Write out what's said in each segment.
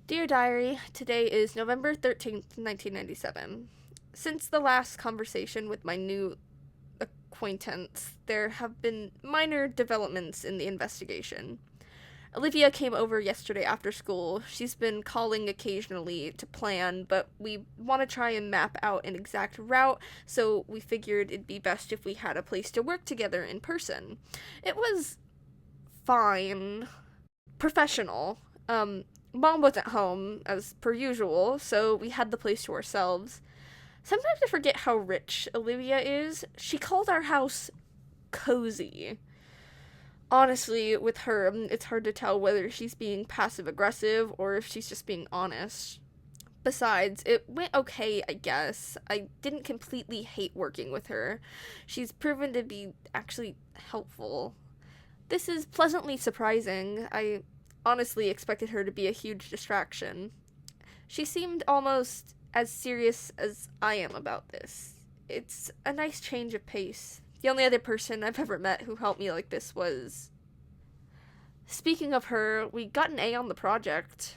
Dear Diary, today is November 13th, 1997. Since the last conversation with my new acquaintance, there have been minor developments in the investigation. Olivia came over yesterday after school. She's been calling occasionally to plan, but we want to try and map out an exact route, so we figured it'd be best if we had a place to work together in person. It was fine. Professional. Mom wasn't home, as per usual, so we had the place to ourselves. Sometimes I forget how rich Olivia is. She called our house cozy. Honestly, with her, it's hard to tell whether she's being passive-aggressive or if she's just being honest. Besides, it went okay, I guess. I didn't completely hate working with her. She's proven to be actually helpful. This is pleasantly surprising. I honestly expected her to be a huge distraction. She seemed almost as serious as I am about this. It's a nice change of pace. The only other person I've ever met who helped me like this was... Speaking of her, we got an A on the project.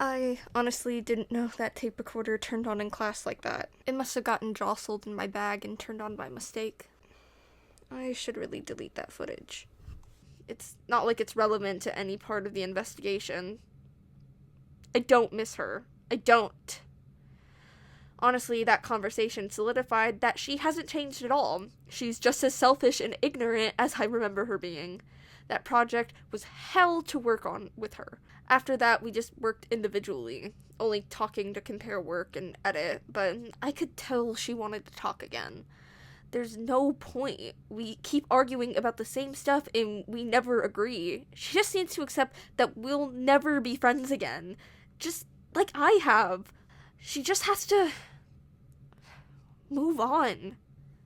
I honestly didn't know that tape recorder turned on in class like that. It must have gotten jostled in my bag and turned on by mistake. I should really delete that footage. It's not like it's relevant to any part of the investigation. I don't miss her. I don't. Honestly, that conversation solidified that she hasn't changed at all. She's just as selfish and ignorant as I remember her being. That project was hell to work on with her. After that, we just worked individually, only talking to compare work and edit, but I could tell she wanted to talk again. There's no point. We keep arguing about the same stuff and we never agree. She just needs to accept that we'll never be friends again. Just like I have. She just has to move on.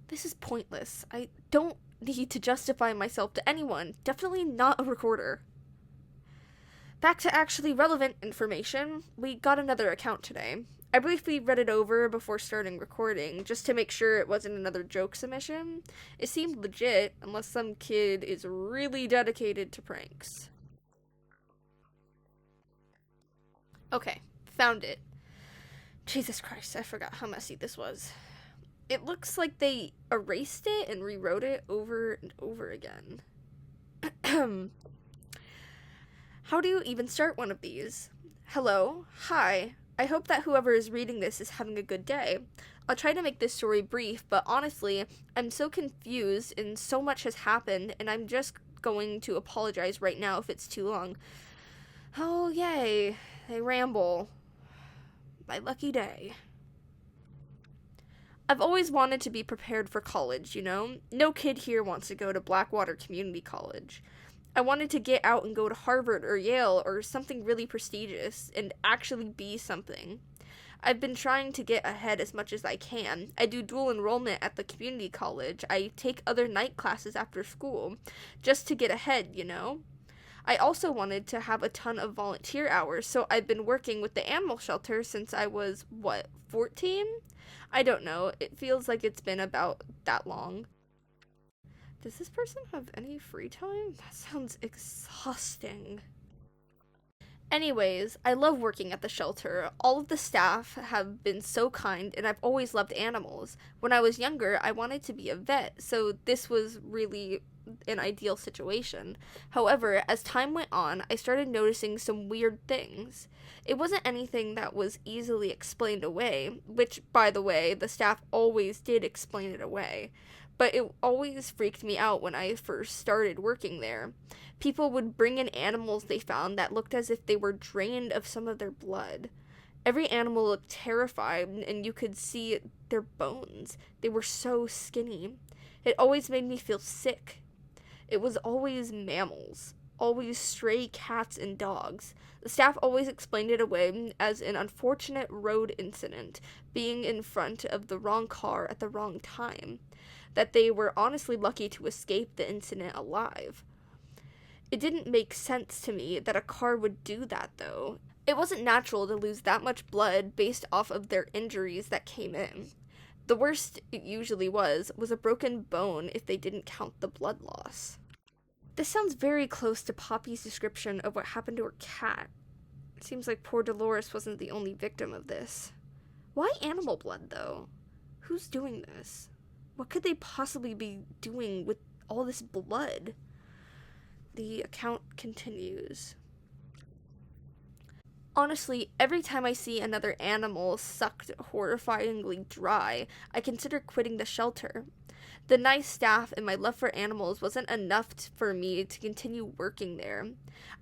This is pointless. I don't need to justify myself to anyone. Definitely not a recorder. Back to actually relevant information. We got another account today. I briefly read it over before starting recording, just to make sure it wasn't another joke submission. It seemed legit, unless some kid is really dedicated to pranks. Okay, found it. Jesus Christ, I forgot how messy this was. It looks like they erased it and rewrote it over and over again. How do you even start one of these? Hello? Hi. I hope that whoever is reading this is having a good day. I'll try to make this story brief, but honestly, I'm so confused and so much has happened, and I'm just going to apologize right now if it's too long. Oh, yay. They ramble. My lucky day. I've always wanted to be prepared for college, you know? No kid here wants to go to Blackwater Community College. I wanted to get out and go to Harvard or Yale or something really prestigious and actually be something. I've been trying to get ahead as much as I can. I do dual enrollment at the community college. I take other night classes after school just to get ahead, you know? I also wanted to have a ton of volunteer hours, so I've been working with the animal shelter since I was, 14? I don't know. It feels like it's been about that long. Does this person have any free time? That sounds exhausting. Anyways, I love working at the shelter. All of the staff have been so kind, and I've always loved animals. When I was younger, I wanted to be a vet, so this was really an ideal situation. However, as time went on, I started noticing some weird things. It wasn't anything that was easily explained away, which, by the way, the staff always did explain it away. But it always freaked me out when I first started working there. People would bring in animals they found that looked as if they were drained of some of their blood. Every animal looked terrified, and you could see their bones. They were so skinny. It always made me feel sick. It was always mammals, always stray cats and dogs. The staff always explained it away as an unfortunate road incident, being in front of the wrong car at the wrong time. That they were honestly lucky to escape the incident alive. It didn't make sense to me that a car would do that, though. It wasn't natural to lose that much blood based off of their injuries that came in. The worst it usually was a broken bone if they didn't count the blood loss. This sounds very close to Poppy's description of what happened to her cat. It seems like poor Dolores wasn't the only victim of this. Why animal blood, though? Who's doing this? What could they possibly be doing with all this blood? The account continues. Honestly, every time I see another animal sucked horrifyingly dry, I consider quitting the shelter. The nice staff and my love for animals wasn't enough for me to continue working there.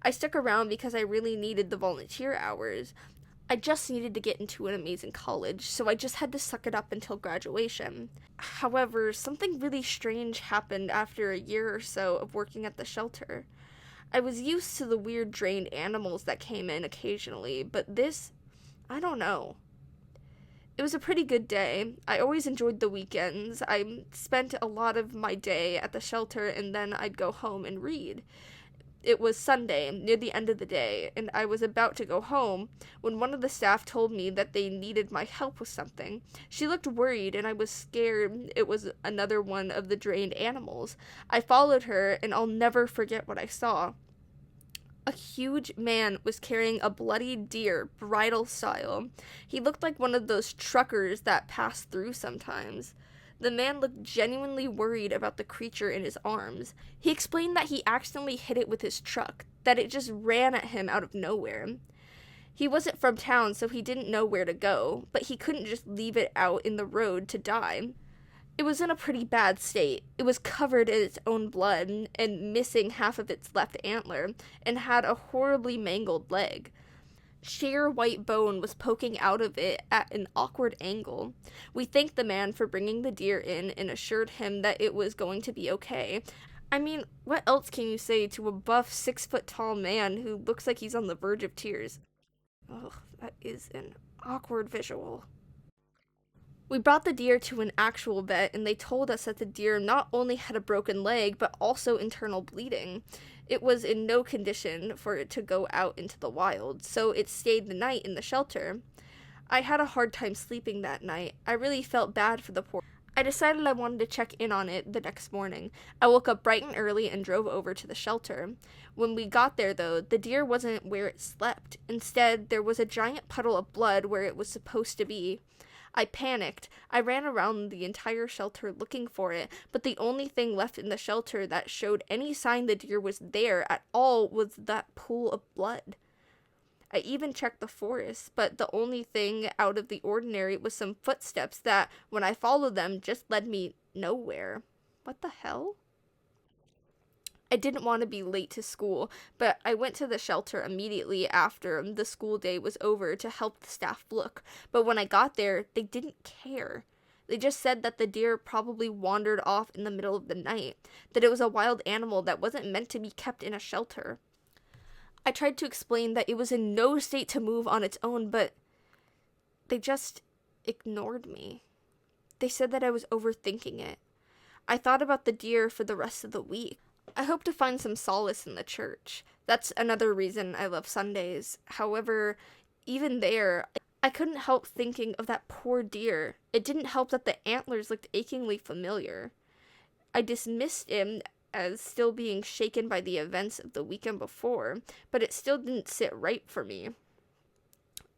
I stuck around because I really needed the volunteer hours. I just needed to get into an amazing college, so I just had to suck it up until graduation. However, something really strange happened after a year or so of working at the shelter. I was used to the weird drained animals that came in occasionally, but this, I don't know. It was a pretty good day. I always enjoyed the weekends. I spent a lot of my day at the shelter, and then I'd go home and read. It was Sunday, near the end of the day, and I was about to go home when one of the staff told me that they needed my help with something. She looked worried, and I was scared it was another one of the drained animals. I followed her, and I'll never forget what I saw. A huge man was carrying a bloody deer, bridal style. He looked like one of those truckers that pass through sometimes. The man looked genuinely worried about the creature in his arms. He explained that he accidentally hit it with his truck, that it just ran at him out of nowhere. He wasn't from town, so he didn't know where to go, but he couldn't just leave it out in the road to die. It was in a pretty bad state. It was covered in its own blood and missing half of its left antler, and had a horribly mangled leg. Sheer white bone was poking out of it at an awkward angle. We thanked the man for bringing the deer in and assured him that it was going to be okay. I mean, what else can you say to a buff 6-foot-tall man who looks like he's on the verge of tears? Ugh, that is an awkward visual. We brought the deer to an actual vet, and they told us that the deer not only had a broken leg, but also internal bleeding. It was in no condition for it to go out into the wild, so it stayed the night in the shelter. I had a hard time sleeping that night. I really felt bad for the poor. I decided I wanted to check in on it the next morning. I woke up bright and early and drove over to the shelter. When we got there, though, the deer wasn't where it slept. Instead, there was a giant puddle of blood where it was supposed to be. I panicked. I ran around the entire shelter looking for it, but the only thing left in the shelter that showed any sign the deer was there at all was that pool of blood. I even checked the forest, but the only thing out of the ordinary was some footsteps that, when I followed them, just led me nowhere. What the hell? I didn't want to be late to school, but I went to the shelter immediately after the school day was over to help the staff look. But when I got there, they didn't care. They just said that the deer probably wandered off in the middle of the night, that it was a wild animal that wasn't meant to be kept in a shelter. I tried to explain that it was in no state to move on its own, but they just ignored me. They said that I was overthinking it. I thought about the deer for the rest of the week. I hope to find some solace in the church. That's another reason I love Sundays. However, even there, I couldn't help thinking of that poor deer. It didn't help that the antlers looked achingly familiar. I dismissed him as still being shaken by the events of the weekend before, but it still didn't sit right for me.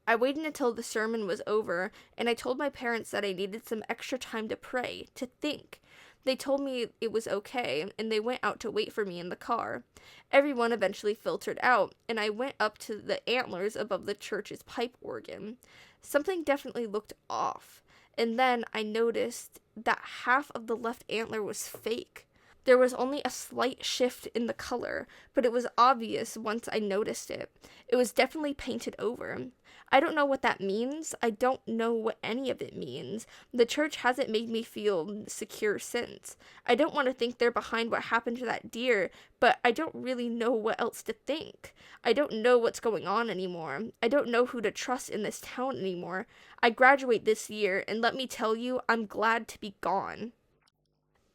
I waited until the sermon was over, and I told my parents that I needed some extra time to pray, to think. They told me it was okay, and they went out to wait for me in the car. Everyone eventually filtered out, and I went up to the antlers above the church's pipe organ. Something definitely looked off, and then I noticed that half of the left antler was fake. There was only a slight shift in the color, but it was obvious once I noticed it. It was definitely painted over. I don't know what that means. I don't know what any of it means. The church hasn't made me feel secure since. I don't want to think they're behind what happened to that deer, but I don't really know what else to think. I don't know what's going on anymore. I don't know who to trust in this town anymore. I graduate this year, and let me tell you, I'm glad to be gone.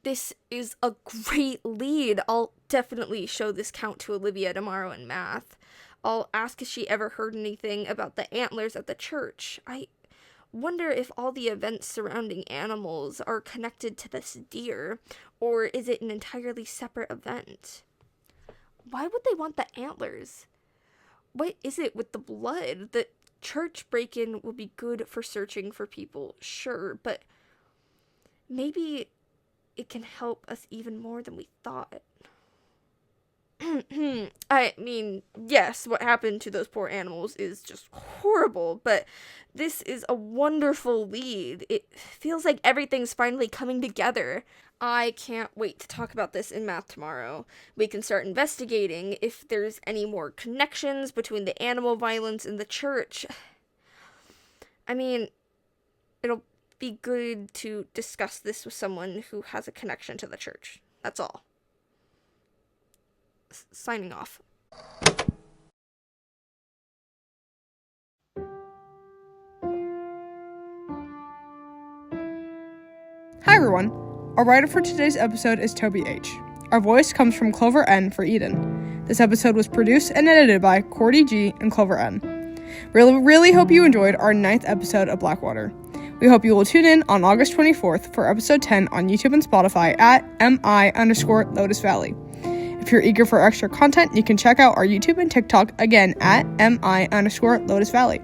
This is a great lead. I'll definitely show this count to Olivia tomorrow in math. I'll ask if she ever heard anything about the antlers at the church. I wonder if all the events surrounding animals are connected to this deer, or is it an entirely separate event? Why would they want the antlers? what is it with the blood? The church break-in will be good for searching for people, sure, but maybe it can help us even more than we thought. I mean, yes, what happened to those poor animals is just horrible, but this is a wonderful lead. It feels like everything's finally coming together. I can't wait to talk about this in math tomorrow. We can start investigating if there's any more connections between the animal violence and the church. I mean, it'll be good to discuss this with someone who has a connection to the church. That's all. Signing off. Hi everyone! Our writer for today's episode is Tobi H. Our voice comes from Clover N for Eden. This episode was produced and edited by Corde G and Clover N. We really hope you enjoyed our 9th episode of Blackwater. We hope you will tune in on August 24th for episode 10 on YouTube and Spotify at mi_Lotus Valley. If you're eager for extra content, you can check out our YouTube and TikTok again at mi_Lotus Valley.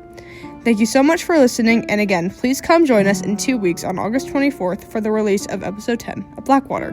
Thank you so much for listening, and again, please come join us in 2 weeks on August 24th for the release of episode 10 of Blackwater.